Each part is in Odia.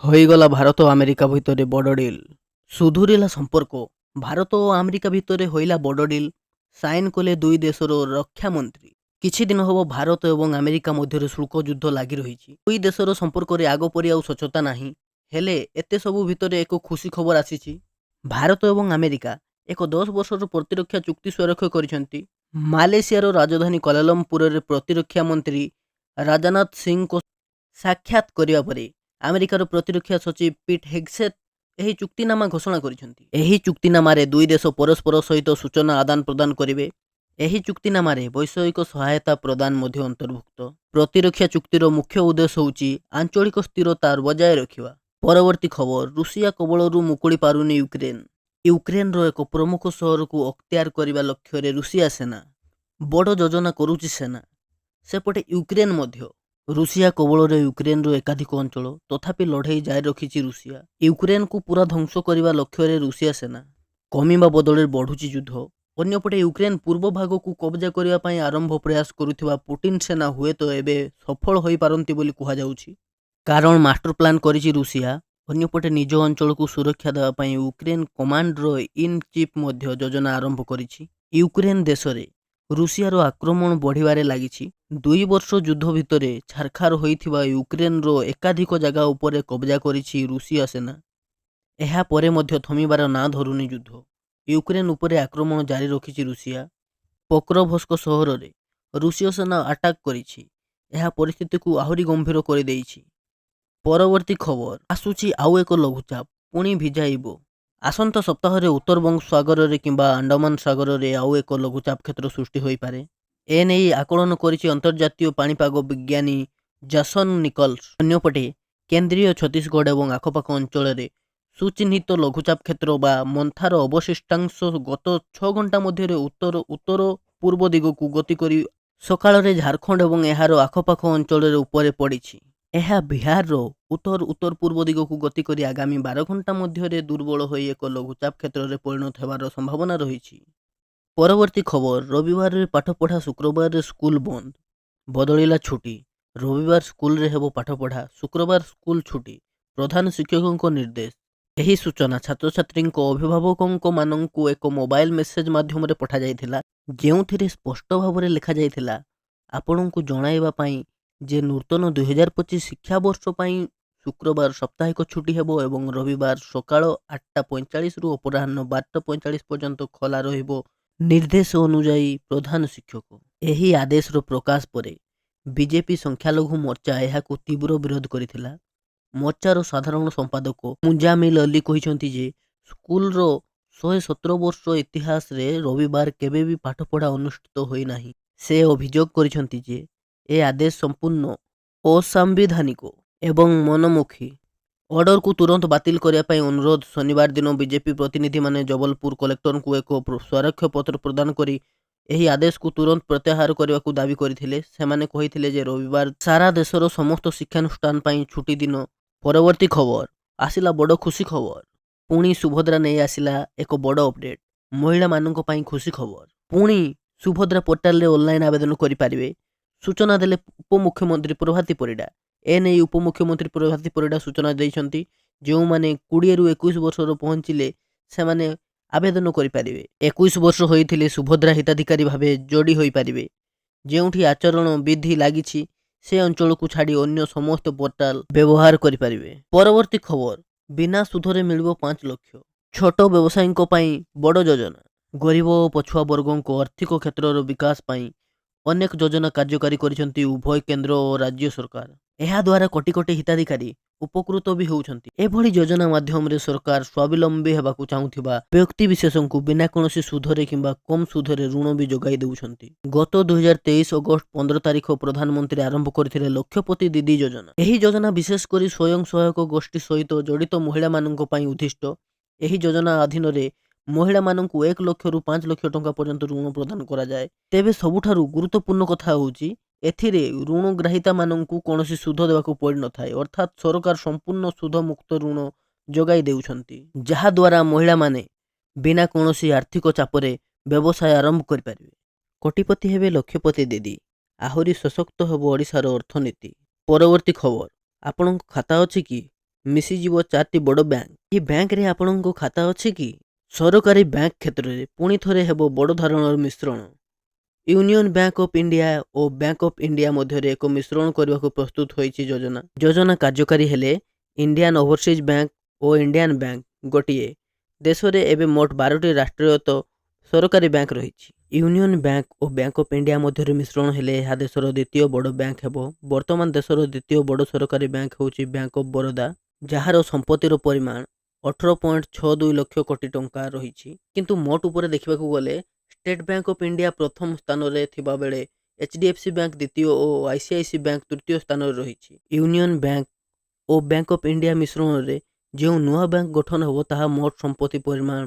ହୋଇଗଲା ଭାରତ ଓ ଆମେରିକା ଭିତରେ ବଡ଼ ଡିଲ୍। ସୁଧୁରିଲା ସମ୍ପର୍କ। ଭାରତ ଓ ଆମେରିକା ଭିତରେ ହୋଇଲା ବଡ଼ ଡିଲ୍। ସାଇନ୍ କଲେ ଦୁଇ ଦେଶର ରକ୍ଷା ମନ୍ତ୍ରୀ। କିଛି ଦିନ ହେବ ଭାରତ ଏବଂ ଆମେରିକା ମଧ୍ୟରେ ଶୁଳ୍କ ଯୁଦ୍ଧ ଲାଗି ରହିଛି। ଦୁଇ ଦେଶର ସମ୍ପର୍କରେ ଆଗ ପରି ଆଉ ସ୍ୱଚ୍ଛତା ନାହିଁ। ହେଲେ ଏତେ ସବୁ ଭିତରେ ଏକ ଖୁସି ଖବର ଆସିଛି। ଭାରତ ଏବଂ ଆମେରିକା ଏକ 10 ବର୍ଷର ପ୍ରତିରକ୍ଷା ଚୁକ୍ତି ସ୍ୱାକ୍ଷର କରିଛନ୍ତି। ମାଲେସିଆର ରାଜଧାନୀ କୁଆଲାଲମ୍ପୁରରେ ପ୍ରତିରକ୍ଷା ମନ୍ତ୍ରୀ ରାଜନାଥ ସିଂଙ୍କ ସାକ୍ଷାତ କରିବା ପରେ ଆମେରିକାର ପ୍ରତିରକ୍ଷା ସଚିବ ପିଟ୍ ହେଗ୍ସେଥ୍ ଏହି ଚୁକ୍ତିନାମା ଘୋଷଣା କରିଛନ୍ତି। ଏହି ଚୁକ୍ତିନାମାରେ ଦୁଇ ଦେଶ ପରସ୍ପର ସହିତ ସୂଚନା ଆଦାନ ପ୍ରଦାନ କରିବେ। ଏହି ଚୁକ୍ତିନାମାରେ ବୈଷୟିକ ସହାୟତା ପ୍ରଦାନ ମଧ୍ୟ ଅନ୍ତର୍ଭୁକ୍ତ। ପ୍ରତିରକ୍ଷା ଚୁକ୍ତିର ମୁଖ୍ୟ ଉଦ୍ଦେଶ୍ୟ ହେଉଛି ଆଞ୍ଚଳିକ ସ୍ଥିରତା ବଜାୟ ରଖିବା। ପରବର୍ତ୍ତୀ ଖବର, ରୁଷିଆ କବଳରୁ ମୁକୁଳି ପାରୁନି ୟୁକ୍ରେନ୍। ୟୁକ୍ରେନ୍ର ଏକ ପ୍ରମୁଖ ସହରକୁ ଅକ୍ତିଆର କରିବା ଲକ୍ଷ୍ୟରେ ରୁଷିଆ ସେନା ବଡ଼ ଯୋଜନା କରୁଛି। ସେନା ସେପଟେ ୟୁକ୍ରେନ୍ ମଧ୍ୟ ରୁଷିଆ କବଳରେ ୟୁକ୍ରେନ୍ର ଏକାଧିକ ଅଞ୍ଚଳ, ତଥାପି ଲଢ଼େଇ ଜାରି ରଖିଛି ରୁଷିଆ। ୟୁକ୍ରେନ୍କୁ ପୁରା ଧ୍ୱଂସ କରିବା ଲକ୍ଷ୍ୟରେ ରୁଷିଆ ସେନା କମିବା ବଦଳରେ ବଢ଼ୁଛି ଯୁଦ୍ଧ। ଅନ୍ୟପଟେ ୟୁକ୍ରେନ୍ ପୂର୍ବ ଭାଗକୁ କବ୍ଜା କରିବା ପାଇଁ ଆରମ୍ଭ ପ୍ରୟାସ କରୁଥିବା ପୁଟିନ୍ ସେନା ହୁଏତ ଏବେ ସଫଳ ହୋଇପାରନ୍ତି ବୋଲି କୁହାଯାଉଛି। କାରଣ ମାଷ୍ଟର ପ୍ଲାନ୍ କରିଛି ରୁଷିଆ। ଅନ୍ୟପଟେ ନିଜ ଅଞ୍ଚଳକୁ ସୁରକ୍ଷା ଦେବା ପାଇଁ ୟୁକ୍ରେନ୍ କମାଣ୍ଡର ଇନ୍ ଚିଫ୍ ମଧ୍ୟ ଯୋଜନା ଆରମ୍ଭ କରିଛି। ୟୁକ୍ରେନ୍ ଦେଶରେ ରୁଷିଆର ଆକ୍ରମଣ ବଢ଼ିବାରେ ଲାଗିଛି। 2 ବର୍ଷ ଯୁଦ୍ଧ ଭିତରେ ଛାରଖାର ହୋଇଥିବା ୟୁକ୍ରେନ୍ର ଏକାଧିକ ଜାଗା ଉପରେ କବ୍ଜା କରିଛି ରୁଷିଆ ସେନା। ଏହା ପରେ ମଧ୍ୟ ଥମିବାର ନାଁ ଧରୁନି ଯୁଦ୍ଧ। ୟୁକ୍ରେନ୍ ଉପରେ ଆକ୍ରମଣ ଜାରି ରଖିଛି ରୁଷିଆ। ପୋକ୍ରୋଭସ୍କ ସହରରେ ରୁଷୀୟ ସେନା ଆଟାକ୍ କରିଛି। ଏହା ପରିସ୍ଥିତିକୁ ଆହୁରି ଗମ୍ଭୀର କରିଦେଇଛି। ପରବର୍ତ୍ତୀ ଖବର ଆସୁଛି, ଆଉ ଏକ ଲଘୁଚାପ ପୁଣି ଭିଜାଇବ। ଆସନ୍ତା ସପ୍ତାହରେ ଉତ୍ତର ବଙ୍ଗୋପସାଗରରେ କିମ୍ବା ଆଣ୍ଡାମାନ ସାଗରରେ ଆଉ ଏକ ଲଘୁଚାପ କ୍ଷେତ୍ର ସୃଷ୍ଟି ହୋଇପାରେ। ଏନେଇ ଆକଳନ କରିଛି ଅନ୍ତର୍ଜାତୀୟ ପାଣିପାଗ ବିଜ୍ଞାନୀ ଜାସନ୍ ନିକଲ୍ସ। ଅନ୍ୟପଟେ କେନ୍ଦ୍ରୀୟ ଛତିଶଗଡ଼ ଏବଂ ଆଖପାଖ ଅଞ୍ଚଳରେ ସୁଚିହ୍ନିତ ଲଘୁଚାପ କ୍ଷେତ୍ର ବା ମନ୍ଥାର ଅବଶିଷ୍ଟାଂଶ ଗତ 6 ଘଣ୍ଟା ମଧ୍ୟରେ ଉତ୍ତର ପୂର୍ବ ଦିଗକୁ ଗତି କରି ସକାଳରେ ଝାଡ଼ଖଣ୍ଡ ଏବଂ ଏହାର ଆଖପାଖ ଅଞ୍ଚଳରେ ଉପରେ ପଡ଼ିଛି। ଏହା ବିହାରର ଉତ୍ତର ପୂର୍ବ ଦିଗକୁ ଗତି କରି ଆଗାମୀ 12 ଘଣ୍ଟା ମଧ୍ୟରେ ଦୁର୍ବଳ ହୋଇ ଏକ ଲଘୁଚାପ କ୍ଷେତ୍ରରେ ପରିଣତ ହେବାର ସମ୍ଭାବନା ରହିଛି। ପରବର୍ତ୍ତୀ ଖବର, ରବିବାରରେ ପାଠପଢ଼ା, ଶୁକ୍ରବାରରେ ସ୍କୁଲ ବନ୍ଦ। ବଦଳିଲା ଛୁଟି। ରବିବାର ସ୍କୁଲରେ ହେବ ପାଠପଢ଼ା, ଶୁକ୍ରବାର ସ୍କୁଲ ଛୁଟି। ପ୍ରଧାନ ଶିକ୍ଷକଙ୍କ ନିର୍ଦ୍ଦେଶ। ଏହି ସୂଚନା ଛାତ୍ରଛାତ୍ରୀଙ୍କ ଅଭିଭାବକମାନଙ୍କୁ ଏକ ମୋବାଇଲ ମେସେଜ ମାଧ୍ୟମରେ ପଠାଯାଇଥିଲା, ଯେଉଁଥିରେ ସ୍ପଷ୍ଟ ଭାବରେ ଲେଖାଯାଇଥିଲା, ଆପଣଙ୍କୁ ଜଣାଇବା ପାଇଁ ଯେ ନୂତନ 2025 ଶିକ୍ଷାବର୍ଷ ପାଇଁ ଶୁକ୍ରବାର ସାପ୍ତାହିକ ଛୁଟି ହେବ ଏବଂ ରବିବାର ସକାଳ 8:45ରୁ ଅପରାହ୍ନ 12:45 ପର୍ଯ୍ୟନ୍ତ ଖୋଲା ରହିବ। ନିର୍ଦ୍ଦେଶ ଅନୁଯାୟୀ ପ୍ରଧାନ ଶିକ୍ଷକ। ଏହି ଆଦେଶର ପ୍ରକାଶ ପରେ ବିଜେପି ସଂଖ୍ୟାଲଘୁ ମୋର୍ଚ୍ଚା ଏହାକୁ ତୀବ୍ର ବିରୋଧ କରିଥିଲା। ମୋର୍ଚ୍ଚାର ସାଧାରଣ ସମ୍ପାଦକ ମୁଜାମିଲ ଅଲି କହିଛନ୍ତି ଯେ ସ୍କୁଲର 117 ବର୍ଷ ଇତିହାସରେ ରବିବାର କେବେ ବି ପାଠପଢ଼ା ଅନୁଷ୍ଠିତ ହୋଇନାହିଁ। ସେ ଅଭିଯୋଗ କରିଛନ୍ତି ଯେ ଏ ଆଦେଶ ସମ୍ପୂର୍ଣ୍ଣ ଅସାମ୍ବିଧାନିକ ଏବଂ ମନମୁଖୀ। ଅର୍ଡରକୁ ତୁରନ୍ତ ବାତିଲ କରିବା ପାଇଁ ଅନୁରୋଧ। ଶନିବାର ଦିନ ବିଜେପି ପ୍ରତିନିଧିମାନେ ଜବଲପୁର କଲେକ୍ଟରଙ୍କୁ ଏକ ସ୍ମାରକପତ୍ର ପ୍ରଦାନ କରି ଏହି ଆଦେଶକୁ ତୁରନ୍ତ ପ୍ରତ୍ୟାହାର କରିବାକୁ ଦାବି କରିଥିଲେ। ସେମାନେ କହିଥିଲେ ଯେ ରବିବାର ସାରା ଦେଶର ସମସ୍ତ ଶିକ୍ଷାନୁଷ୍ଠାନ ପାଇଁ ଛୁଟି ଦିନ। ପରବର୍ତ୍ତୀ ଖବର ଆସିଲା, ବଡ଼ ଖୁସି ଖବର। ପୁଣି ସୁଭଦ୍ରା ନେଇ ଆସିଲା ଏକ ବଡ଼ ଅପଡେଟ୍। ମହିଳାମାନଙ୍କ ପାଇଁ ଖୁସି ଖବର। ପୁଣି ସୁଭଦ୍ରା ପୋର୍ଟାଲରେ ଅନଲାଇନ୍ ଆବେଦନ କରିପାରିବେ। ସୂଚନା ଦେଲେ ଉପମୁଖ୍ୟମନ୍ତ୍ରୀ ପ୍ରଭାତୀ ପରିଡ଼ା। ଏନେଇ ଉପମୁଖ୍ୟମନ୍ତ୍ରୀ ପ୍ରଭାତୀ ପରିଡ଼ା ସୂଚନା ଦେଇଛନ୍ତି, ଯେଉଁମାନେ 20ରୁ 21 ବର୍ଷର ପହଞ୍ଚିଲେ ସେମାନେ ଆବେଦନ କରିପାରିବେ। 21 ବର୍ଷ ହୋଇଥିଲେ ସୁଭଦ୍ରା ହିତାଧିକାରୀ ଭାବେ ଯୋଡ଼ି ହୋଇପାରିବେ। ଯେଉଁଠି ଆଚରଣ ବିଧି ଲାଗିଛି ସେ ଅଞ୍ଚଳକୁ ଛାଡ଼ି ଅନ୍ୟ ସମସ୍ତ ପୋର୍ଟାଲ ବ୍ୟବହାର କରିପାରିବେ। ପରବର୍ତ୍ତୀ ଖବର, ବିନା ସୁଧରେ ମିଳିବ 5 ଲକ୍ଷ। ଛୋଟ ବ୍ୟବସାୟୀଙ୍କ ପାଇଁ ବଡ଼ ଯୋଜନା। ଗରିବ ଓ ପଛୁଆ ବର୍ଗଙ୍କ ଆର୍ଥିକ କ୍ଷେତ୍ରର ବିକାଶ ପାଇଁ ଅନେକ ଯୋଜନା କାର୍ଯ୍ୟକାରୀ କରିଛନ୍ତି ଉଭୟ କେନ୍ଦ୍ର ଓ ରାଜ୍ୟ ସରକାର। ଏହାଦ୍ୱାରା କୋଟି କୋଟି ହିତାଧିକାରୀ ଉପକୃତ ବି ହେଉଛନ୍ତି। ଏଭଳି ଯୋଜନା ମାଧ୍ୟମରେ ସରକାର ସ୍ୱାବଲମ୍ବୀ ହେବାକୁ ଚାହୁଁଥିବା ବ୍ୟକ୍ତିବିଶେଷଙ୍କୁ ବିନା କୌଣସି ସୁଧରେ କିମ୍ବା କମ୍ ସୁଧରେ ଋଣ ବି ଯୋଗାଇ ଦେଉଛନ୍ତି। ଗତ 2023 ଅଗଷ୍ଟ 15 ତାରିଖ ପ୍ରଧାନମନ୍ତ୍ରୀ ଆରମ୍ଭ କରିଥିଲେ ଲକ୍ଷପତି ଦିଦି ଯୋଜନା। ଏହି ଯୋଜନା ବିଶେଷ କରି ସ୍ୱୟଂ ସହାୟକ ଗୋଷ୍ଠୀ ସହିତ ଜଡ଼ିତ ମହିଳାମାନଙ୍କ ପାଇଁ ଉଦ୍ଦିଷ୍ଟ। ଏହି ଯୋଜନା ଅଧୀନରେ ମହିଳାମାନଙ୍କୁ 1 ଲକ୍ଷରୁ 5 ଲକ୍ଷ ଟଙ୍କା ପର୍ଯ୍ୟନ୍ତ ଋଣ ପ୍ରଦାନ କରାଯାଏ। ତେବେ ସବୁଠାରୁ ଗୁରୁତ୍ୱପୂର୍ଣ୍ଣ କଥା ହେଉଛି ଏଥିରେ ଋଣଗ୍ରାହୀତାମାନଙ୍କୁ କୌଣସି ସୁଧ ଦେବାକୁ ପଡ଼ିନଥାଏ, ଅର୍ଥାତ୍ ସରକାର ସମ୍ପୂର୍ଣ୍ଣ ସୁଧମୁକ୍ତ ଋଣ ଯୋଗାଇ ଦେଉଛନ୍ତି, ଯାହାଦ୍ୱାରା ମହିଳାମାନେ ବିନା କୌଣସି ଆର୍ଥିକ ଚାପରେ ବ୍ୟବସାୟ ଆରମ୍ଭ କରିପାରିବେ। କୋଟିପତି ହେବେ ଲକ୍ଷପତି ଦିଦି। ଆହୁରି ସଶକ୍ତ ହେବ ଓଡ଼ିଶାର ଅର୍ଥନୀତି। ପରବର୍ତ୍ତୀ ଖବର, ଆପଣଙ୍କ ଖାତା ଅଛି କି? ମିଶିଯିବ 4ଟି ବଡ଼ ବ୍ୟାଙ୍କ। ଏହି ବ୍ୟାଙ୍କରେ ଆପଣଙ୍କ ଖାତା ଅଛି କି? ସରକାରୀ ବ୍ୟାଙ୍କ କ୍ଷେତ୍ରରେ ପୁଣି ଥରେ ହେବ ବଡ଼ ଧରଣର ମିଶ୍ରଣ। Union bank of India O bank of India ମଧ୍ୟରେ ଏକ ମିଶ୍ରଣ କରିବାକୁ ପ୍ରସ୍ତୁତ ହୋଇଛି ଯୋଜନା। ଯୋଜନା କାର୍ଯ୍ୟକାରୀ ହେଲେ ଇଣ୍ଡିଆନ ଓଭରସିଜ୍ ବ୍ୟାଙ୍କ ଓ ଇଣ୍ଡିଆନ ବ୍ୟାଙ୍କ ଗୋଟିଏ। ଦେଶରେ ଏବେ ମୋଟ 12ଟି ରାଷ୍ଟ୍ରାୟତ୍ତ ସରକାରୀ ବ୍ୟାଙ୍କ ରହିଛି। ୟୁନିୟନ ବ୍ୟାଙ୍କ ଓ ବ୍ୟାଙ୍କ ଅଫ୍ ଇଣ୍ଡିଆ ମଧ୍ୟରେ ମିଶ୍ରଣ ହେଲେ ଏହା ଦେଶର ଦ୍ୱିତୀୟ ବଡ଼ ବ୍ୟାଙ୍କ ହେବ। ବର୍ତ୍ତମାନ ଦେଶର ଦ୍ୱିତୀୟ ବଡ଼ ସରକାରୀ ବ୍ୟାଙ୍କ ହେଉଛି ବ୍ୟାଙ୍କ ଅଫ୍ ବରୋଦା, ଯାହାର ସମ୍ପତ୍ତିର ପରିମାଣ 18.62 ଲକ୍ଷ କୋଟି ଟଙ୍କା ରହିଛି। କିନ୍ତୁ ମୋଟ ଉପରେ ଦେଖିବାକୁ ଗଲେ ଷ୍ଟେଟ୍ ବ୍ୟାଙ୍କ ଅଫ୍ ଇଣ୍ଡିଆ ପ୍ରଥମ ସ୍ଥାନରେ ଥିବାବେଳେ HDFC ବ୍ୟାଙ୍କ ଦ୍ୱିତୀୟ ଓ ICICI ବ୍ୟାଙ୍କ ତୃତୀୟ ସ୍ଥାନରେ ରହିଛି। ୟୁନିୟନ ବ୍ୟାଙ୍କ ଓ ବ୍ୟାଙ୍କ ଅଫ୍ ଇଣ୍ଡିଆ ମିଶ୍ରଣରେ ଯେଉଁ ନୂଆ ବ୍ୟାଙ୍କ ଗଠନ ହେବ ତାହା ମୋଟ ସମ୍ପତ୍ତି ପରିମାଣ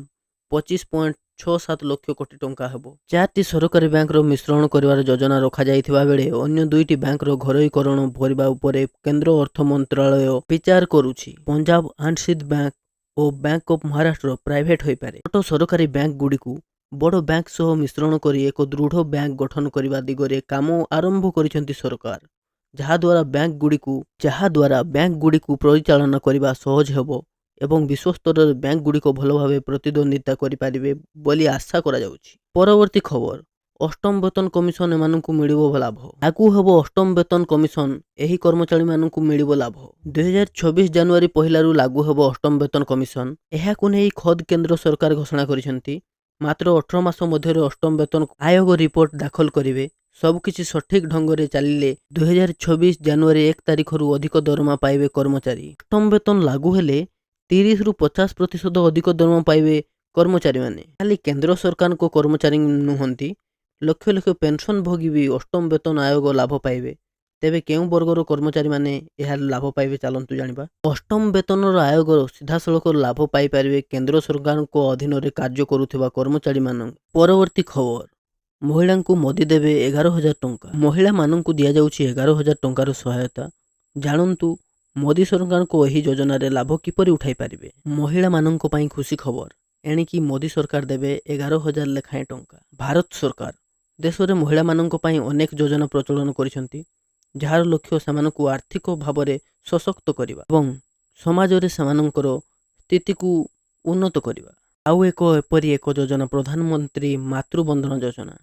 25.67 ଲକ୍ଷ କୋଟି ଟଙ୍କା ହେବ। 4ଟି ସରକାରୀ ବ୍ୟାଙ୍କର ମିଶ୍ରଣ କରିବାର ଯୋଜନା ରଖାଯାଇଥିବା ବେଳେ ଅନ୍ୟ 2ଟି ବ୍ୟାଙ୍କର ଘରୋଇକରଣ କରିବା ଉପରେ କେନ୍ଦ୍ର ଅର୍ଥ ମନ୍ତ୍ରାଳୟ ବିଚାର କରୁଛି। ପଞ୍ଜାବ ଆଣ୍ଡ ସିନ୍ଧ ବ୍ୟାଙ୍କ ଓ ବ୍ୟାଙ୍କ ଅଫ୍ ମହାରାଷ୍ଟ୍ର ପ୍ରାଇଭେଟ୍ ହୋଇପାରେ। ଛୋଟ ସରକାରୀ ବ୍ୟାଙ୍କ ଗୁଡ଼ିକୁ ବଡ଼ ବ୍ୟାଙ୍କ ସହ ମିଶ୍ରଣ କରି ଏକ ଦୃଢ଼ ବ୍ୟାଙ୍କ ଗଠନ କରିବା ଦିଗରେ କାମ ଆରମ୍ଭ କରିଛନ୍ତି ସରକାର, ଯାହାଦ୍ୱାରା ବ୍ୟାଙ୍କ ଗୁଡ଼ିକୁ ପରିଚାଳନା କରିବା ସହଜ ହେବ ଏବଂ ବିଶ୍ୱସ୍ତରରେ ବ୍ୟାଙ୍କ ଗୁଡ଼ିକ ଭଲ ଭାବେ ପ୍ରତିଦ୍ୱନ୍ଦ୍ୱିତା କରିପାରିବେ ବୋଲି ଆଶା କରାଯାଉଛି। ପରବର୍ତ୍ତୀ ଖବର, ଅଷ୍ଟମ ବେତନ କମିଶନ ଏମାନଙ୍କୁ ମିଳିବ ଲାଭ। ଲାଗୁ ହେବ ଅଷ୍ଟମ ବେତନ କମିଶନ, ଏହି କର୍ମଚାରୀମାନଙ୍କୁ ମିଳିବ ଲାଭ। 2024 ଜାନୁଆରୀ 1ରୁ ଲାଗୁ ହେବ ଅଷ୍ଟମ ବେତନ କମିଶନ। ଏହାକୁ ନେଇ ଖୋଦ୍ କେନ୍ଦ୍ର ସରକାର ଘୋଷଣା କରିଛନ୍ତି। ମାତ୍ର 18 ମାସ ମଧ୍ୟରେ ଅଷ୍ଟମ ବେତନ ଆୟୋଗ ରିପୋର୍ଟ ଦାଖଲ କରିବେ। ସବୁକିଛି ସଠିକ୍ ଢଙ୍ଗରେ ଚାଲିଲେ 2024 ଜାନୁଆରୀ 1 ତାରିଖରୁ ଅଧିକ ଦରମା ପାଇବେ କର୍ମଚାରୀ। ଅଷ୍ଟମ ବେତନ ଲାଗୁ ହେଲେ 30ରୁ 50% ଅଧିକ ଦରମା ପାଇବେ କର୍ମଚାରୀମାନେ। ଖାଲି କେନ୍ଦ୍ର ସରକାରଙ୍କ କର୍ମଚାରୀ ନୁହନ୍ତି, ଲକ୍ଷ ଲକ୍ଷ ପେନସନ ଭୋଗୀ ବି ଅଷ୍ଟମ ବେତନ ଆୟୋଗ ଲାଭ ପାଇବେ। ତେବେ କେଉଁ ବର୍ଗର କର୍ମଚାରୀମାନେ ଏହା ଲାଭ ପାଇବେ ଚାଲନ୍ତୁ ଜାଣିବା। ଅଷ୍ଟମ ବେତନର ଆୟୋଗ ସିଧାସଳଖ ଲାଭ ପାଇପାରିବେ କେନ୍ଦ୍ର ସରକାରଙ୍କ ଅଧୀନରେ କାର୍ଯ୍ୟ କରୁଥିବା କର୍ମଚାରୀମାନଙ୍କୁ। ପରବର୍ତ୍ତୀ ଖବର, ମହିଳାଙ୍କୁ ମୋଦି ଦେବେ 11,000 ଟଙ୍କା। ମହିଳାମାନଙ୍କୁ ଦିଆଯାଉଛି 11,000 ଟଙ୍କାର ସହାୟତା। ଜାଣନ୍ତୁ ମୋଦି ସରକାରଙ୍କ ଏହି ଯୋଜନାରେ ଲାଭ କିପରି ଉଠାଇ ପାରିବେ। ମହିଳାମାନଙ୍କ ପାଇଁ ଖୁସି ଖବର, ଏଣିକି ମୋଦି ସରକାର ଦେବେ 11,000 ଲେଖାଏଁ ଟଙ୍କା। ଭାରତ ସରକାର ଦେଶରେ ମହିଳାମାନଙ୍କ ପାଇଁ ଅନେକ ଯୋଜନା ପ୍ରଚଳନ କରିଛନ୍ତି, ଯାହାର ଲକ୍ଷ୍ୟ ସେମାନଙ୍କୁ ଆର୍ଥିକ ଭାବରେ ସଶକ୍ତ କରିବା ଏବଂ ସମାଜରେ ସେମାନଙ୍କର ସ୍ଥିତିକୁ ଉନ୍ନତ କରିବା। ଆଉ ଏପରି ଏକ ଯୋଜନା ପ୍ରଧାନମନ୍ତ୍ରୀ ମାତୃବନ୍ଦନା ଯୋଜନା।